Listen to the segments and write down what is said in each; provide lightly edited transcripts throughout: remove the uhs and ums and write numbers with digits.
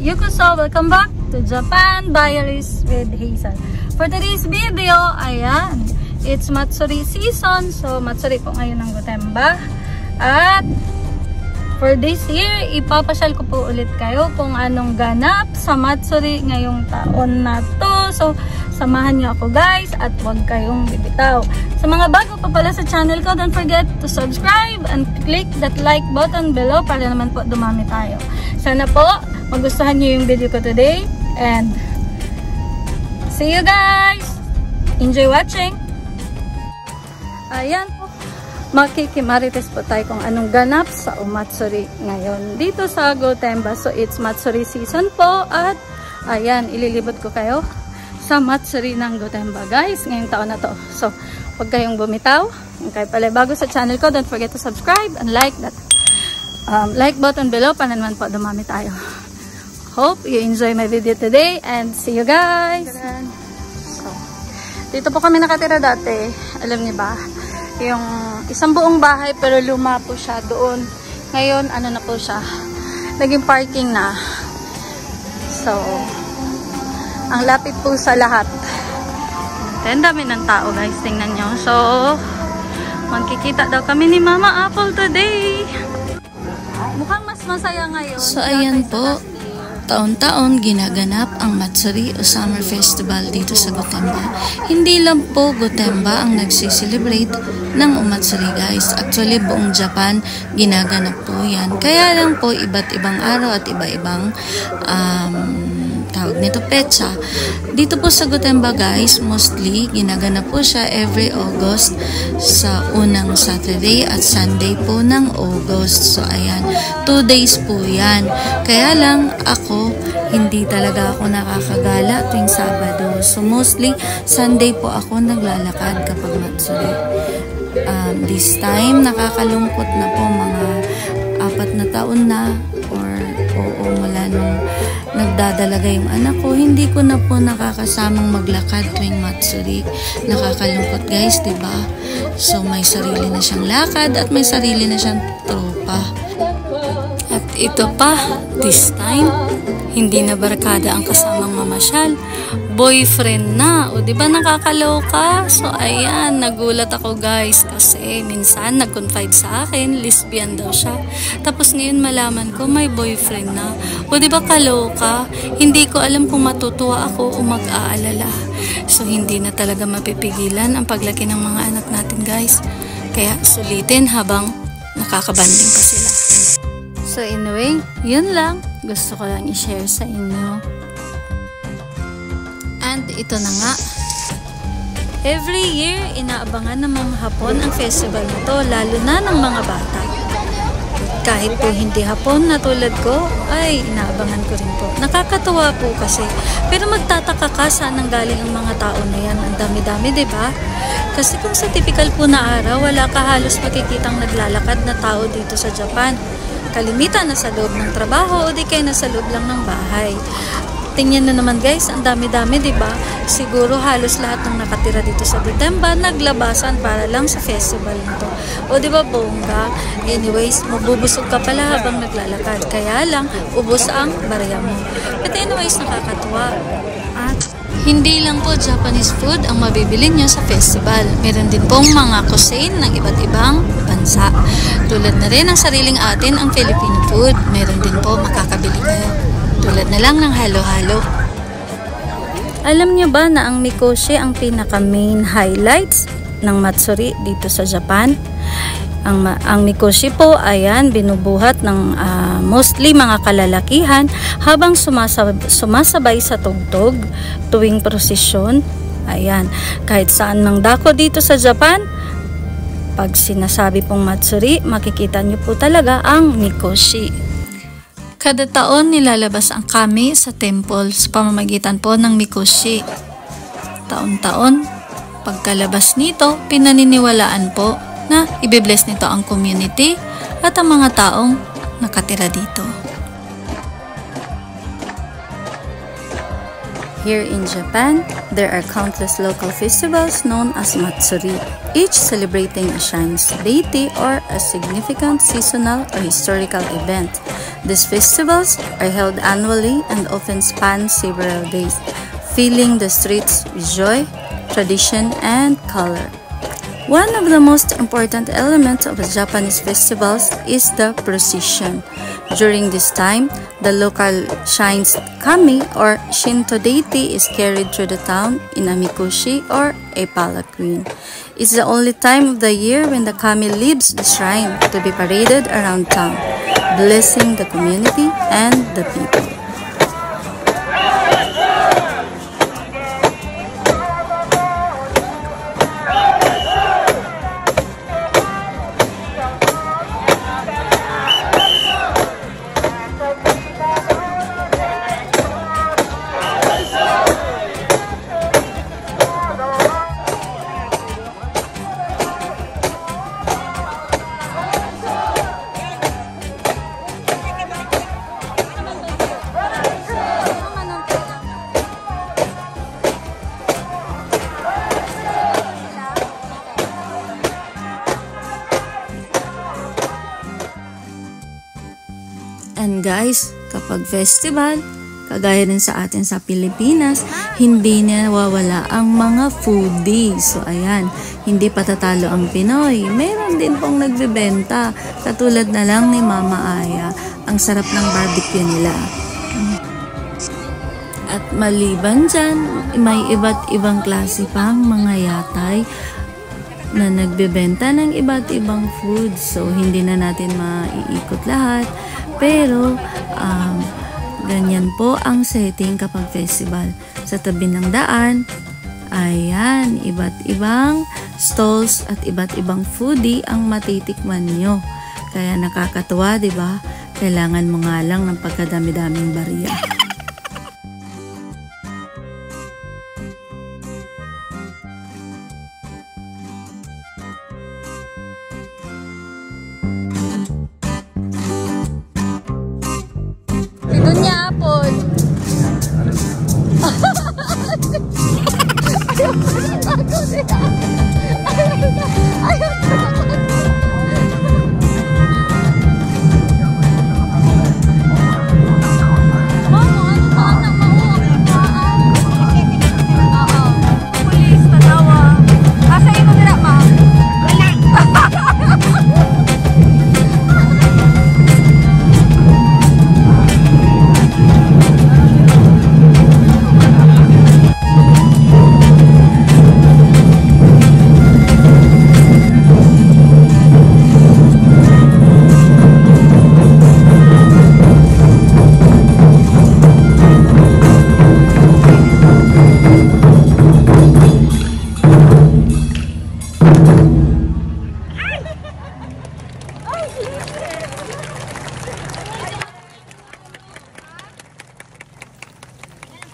Yukuso! Welcome back to Japan Diaries with Hazel. For today's video, ayan, it's Matsuri season. So, Matsuri po ngayon ng Gotemba. At for this year, ipapasyal ko po ulit kayo kung anong ganap sa Matsuri ngayong taon na to. So, samahan niyo ako guys at huwag kayong bibitaw. Sa mga bago pa pala sa channel ko, don't forget to subscribe and click that like button below para naman po dumami tayo. Sana po magustuhan niyo yung video ko today and see you guys! Enjoy watching! Ayan po, makikimarites po tayo kung anong ganap sa Matsuri ngayon dito sa Gotemba. So it's Matsuri season po at ayan, ililibot ko kayo sa Matsuri ng Gotemba guys ngayong taon na to. So huwag kayong bumitaw. Okay, pala bago sa channel ko, don't forget to subscribe and like that like button below para naman po dumami tayo. Hope you enjoy my video today and see you guys. So, dito po kami nakatira dati. Alam niyo ba, yung isang buong bahay pero luma po siya doon. Ngayon ano na po siya, naging parking na. So ang lapit po sa lahat. Ang dami ng tao guys, tingnan nyo. So magkikita daw kami ni Mama Apple today. Mukhang mas masaya ngayon. So ayan po, taon-taon ginaganap ang Matsuri o Summer Festival dito sa Gotemba. Hindi lang po Gotemba ang nagsiselebrate ng Matsuri guys. Actually buong Japan ginaganap po yan. Kaya lang po iba't ibang araw at iba-ibang tawag nito petsa. Dito po sa Gotemba guys, mostly ginaganap po siya every August sa unang Saturday at Sunday po ng August. So ayan, 2 days po yan. Kaya lang ako, hindi talaga ako nakakagala tuwing Sabado. So mostly Sunday po ako naglalakad kapag Matsuri. This time, nakakalungkot na po, mga 4 na taon na or oo, mula nung nagdadalaga yung anak ko, hindi ko na po nakakasamang maglakad tuwing Matsuri. Nakakalungkot guys, diba? So may sarili na siyang lakad at may sarili na siyang tropa. At ito pa, this time, hindi na barkada ang kasamang mamasyal. Boyfriend na. O diba nakakaloka? So ayan, nagulat ako guys kasi minsan nag-confide sa akin, lesbian daw siya. Tapos ngayon malaman ko may boyfriend na. O diba kaloka? Hindi ko alam kung matutuwa ako o mag-aalala. So hindi na talaga mapipigilan ang paglaki ng mga anak natin guys. Kaya sulitin habang nakakabanding pa sila. So anyway, yun lang. Gusto ko lang i-share sa inyo. And ito na nga. Every year, inaabangan ng mga Hapon ang festival na to, lalo na ng mga bata. Kahit po hindi Hapon na tulad ko, ay inaabangan ko rin po. Nakakatuwa po kasi. Pero magtataka ka saan nanggaling ang mga tao na yan. Ang dami-dami, diba? Kasi kung sa typical po na araw, wala ka halos makikitang naglalakad na tao dito sa Japan. Kalimitan na sa loob ng trabaho o di kaya nasa loob lang ng bahay. Tingnan na naman guys, ang dami-dami, diba? Siguro halos lahat ng nakatira dito sa Gotemba naglabasan para lang sa festival nito. O diba bongga? Anyways, mabubusog ka pala habang naglalakad. Kaya lang, ubos ang barya mo. But anyways, nakakatuwa. At hindi lang po Japanese food ang mabibili nyo sa festival. Meron din pong mga cuisine ng iba't ibang bansa. Tulad na rin ang sariling atin ang Filipino food. Meron din po makakabili kayo. Tulad na lang ng halo-halo. Alam niyo ba na ang mikoshi ang pinaka-main highlights ng Matsuri dito sa Japan? Ang mikoshi po, ayan, binubuhat ng mostly mga kalalakihan habang sumasabay sa tugtog tuwing prosesyon. Ayan, kahit saan mang dako dito sa Japan, pag sinasabi pong Matsuri, makikita niyo po talaga ang mikoshi. Kada taon nilalabas ang kami sa temple sa pamamagitan po ng mikoshi. Taon-taon, pagkalabas nito, pinaniniwalaan po na ibibless nito ang community at ang mga taong nakatira dito. Here in Japan, there are countless local festivals known as Matsuri, each celebrating a shrine's deity or a significant seasonal or historical event. These festivals are held annually and often span several days, filling the streets with joy, tradition, and color. One of the most important elements of Japanese festivals is the procession. During this time, the local shrines kami or Shinto deity is carried through the town in a mikoshi or a palanquin. It's the only time of the year when the kami leaves the shrine to be paraded around town, blessing the community and the people. And guys, kapag festival, kagaya rin sa atin sa Pilipinas, hindi nawawala ang mga foodies. So ayan, hindi patatalo ang Pinoy. Meron din pong nagbebenta, katulad na lang ni Mama Aya. Ang sarap ng barbecue nila. At maliban dyan, may iba't ibang klase pang mga yatay na nagbebenta ng iba't ibang food. So hindi na natin maiikot lahat. Pero, ganyan po ang setting kapag festival. Sa tabi ng daan, ayan, iba't ibang stalls at iba't ibang foodie ang matitikman nyo. Kaya nakakatuwa, di ba? Kailangan mo nga lang ng pagkadami-daming barya.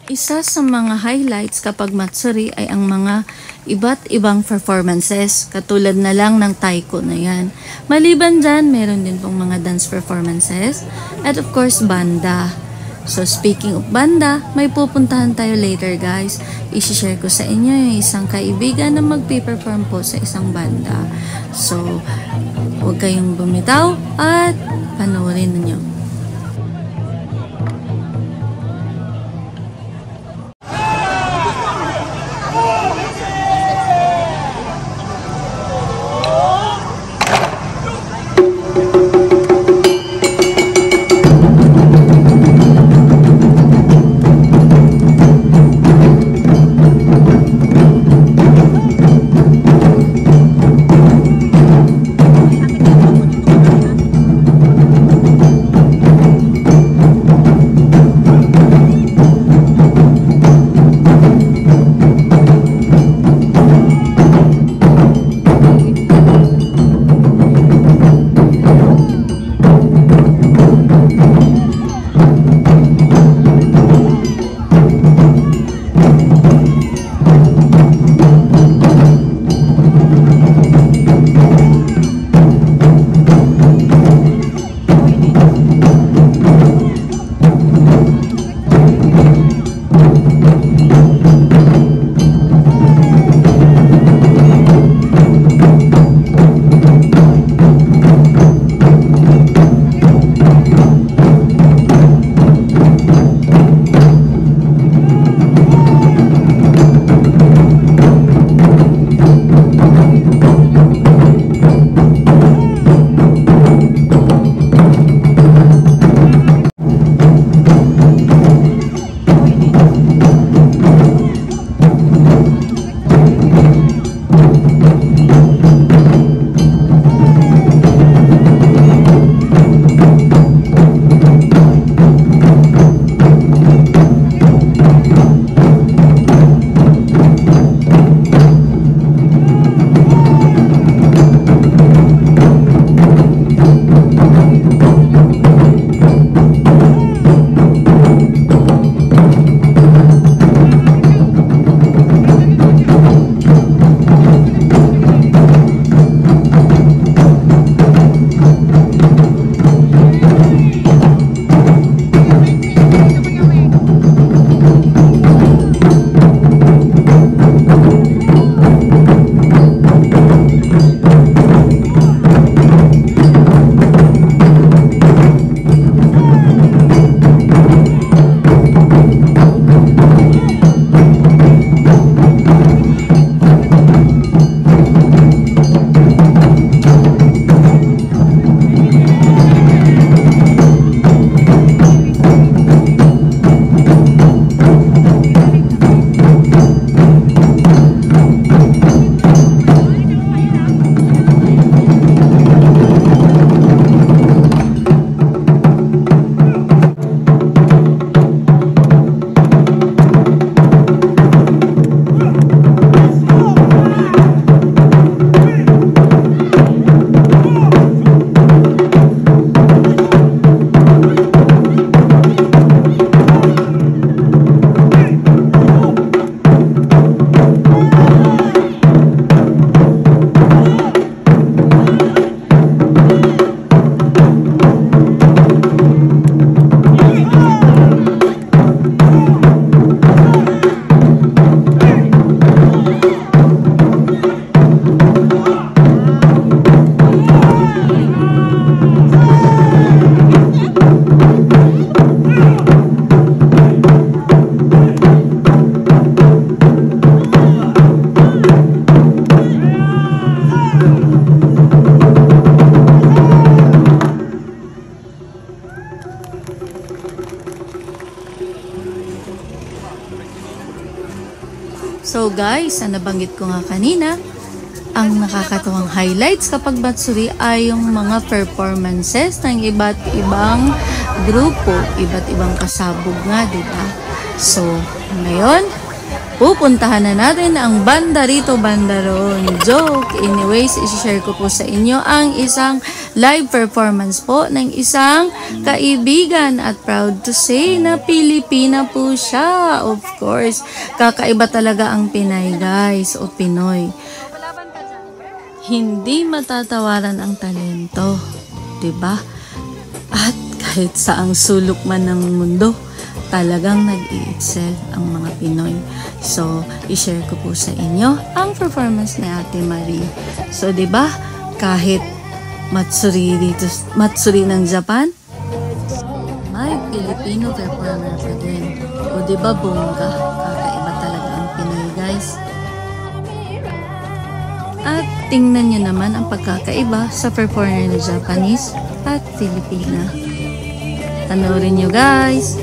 Isa sa mga highlights kapag Matsuri ay ang mga iba't ibang performances, katulad na lang ng taiko na yan. Maliban dyan, meron din pong mga dance performances at of course banda. So speaking of banda, may pupuntahan tayo later guys. I-share ko sa inyo yung isang kaibigan na magpe-perform po sa isang banda. So huwag kayong bumitaw at panoorin ninyo. So guys, nabanggit ko nga kanina, ang nakakatuwang highlights kapag Matsuri ay yung mga performances ng iba't ibang grupo, iba't ibang pasabog nga, diba? So, ngayon, pupuntahan na natin ang banda rito, banda ron. Joke! Anyways, isi-share ko po sa inyo ang isang live performance po ng isang kaibigan at proud to say na Pilipina po siya. Of course, kakaiba talaga ang Pinay guys o Pinoy. Hindi matatawaran ang talento, diba? At kahit saang sulok man ng mundo, talagang nag-i-excel ang mga Pinoy. So, i-share ko po sa inyo ang performance ni Ate Marie. So, 'di ba? Kahit Matsuri dito, Matsuri ng Japan, may Filipino performer pa din. O 'di ba, bongga? Kakaiba talaga ang Pinoy, guys. At tingnan niyo naman ang pagkakaiba sa performer na Japanese at Filipina. Panoorin niyo, guys.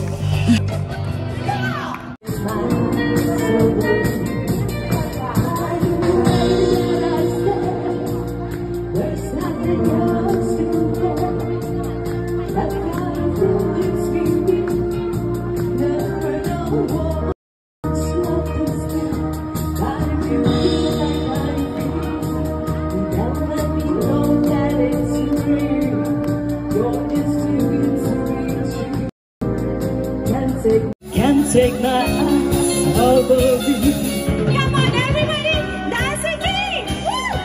Can't take my eyes off of you. Come on, everybody, dance with me! Woo!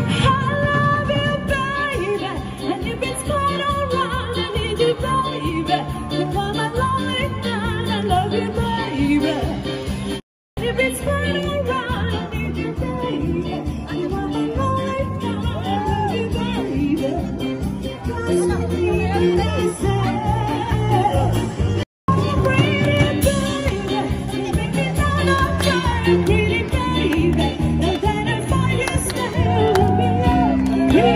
I love you, baby, and if it's quite alright, I need you, baby. You come along and I love you, baby. If it's quite alright, I need you, baby. I want my lifetime, I love you, baby. Cause I'm really sad. I'm pretty, baby. You make me down on time, pretty, baby. And then I find you still with me, baby. You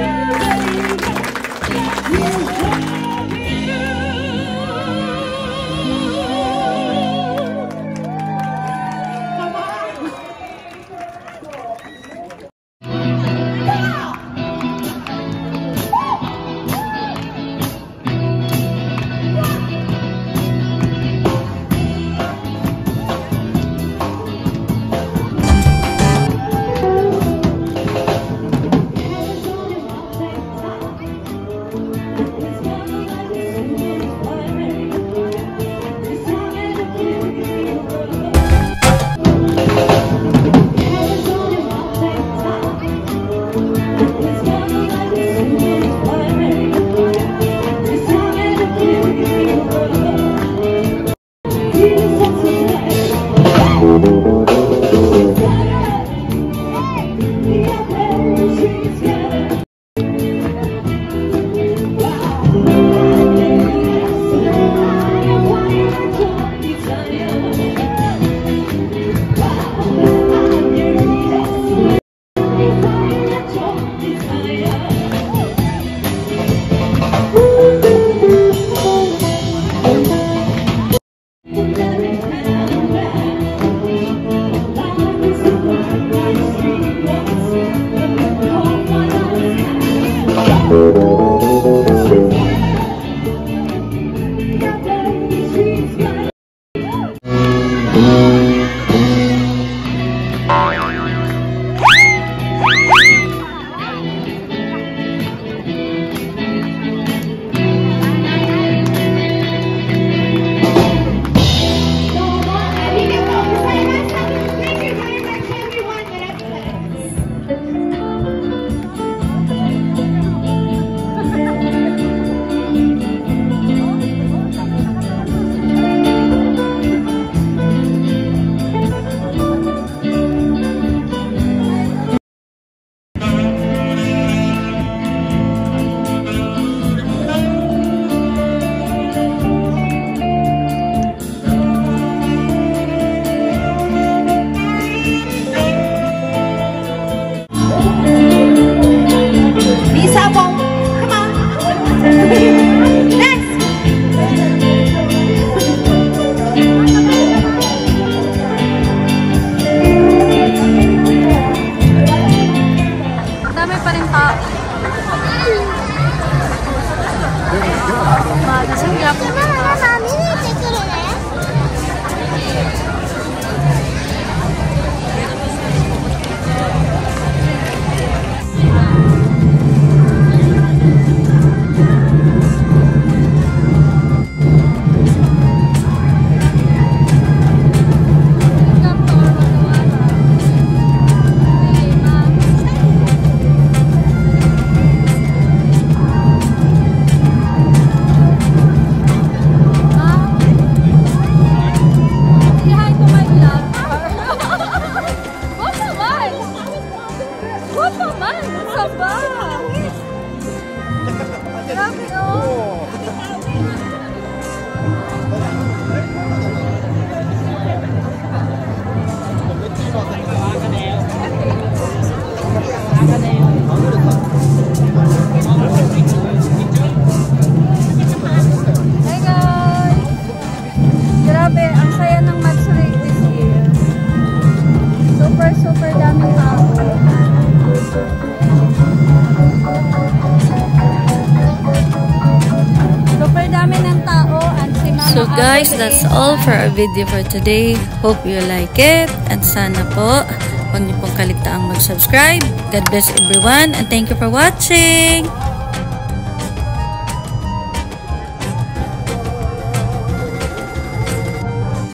Guys, that's all for our video for today. Hope you like it. And sana po, huwag niyo pong kaligtaang mag-subscribe. God bless everyone and thank you for watching.